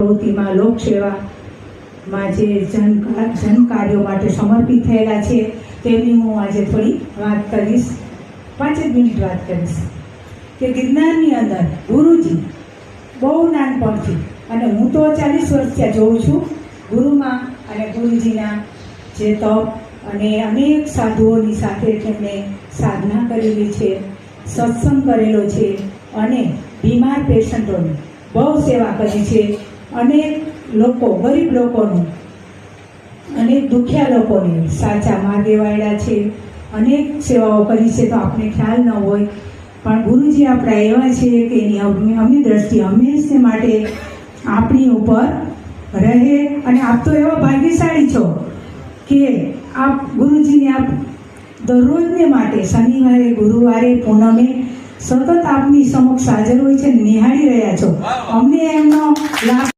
પ્રવૃત્તિમાં લોકસેવામાં જે જન કાર્યો માટે સમર્પિત થયેલા છે તેમની હું આજે થોડી વાત કરીશ, 5 મિનિટ વાત કરીશ કે ગિરનારની અંદર ગુરુજી બહુ નાનપણથી, અને હું તો 40 વર્ષથી જોઉં છું ગુરુમાં અને ગુરુજીના જે તપ અને અનેક સાધુઓની સાથે તેમણે સાધના કરેલી છે, સત્સંગ કરેલો છે અને બીમાર પેશન્ટોની બહુ સેવા કરી છે. અનેક લોકો, ગરીબ લોકોનું, અનેક દુખિયા લોકોને સાચા માર્ગે વાળ્યા છે, અનેક સેવાઓ કરી છે તો આપણે ખ્યાલ ન હોય. પણ ગુરુજી આપણા એવા છે કે એની અમી દ્રષ્ટિ હંમેશા માટે આપણી ઉપર રહે. અને આપ તો એવા ભાગ્યશાળી છો કે આપ ગુરુજીને આપ દરરોજને માટે શનિવારે, ગુરુવારે, પૂનમે સતત આપની સમક્ષ હાજર હોય છે, નિહાળી રહ્યા છો. અમને એમનો લાભ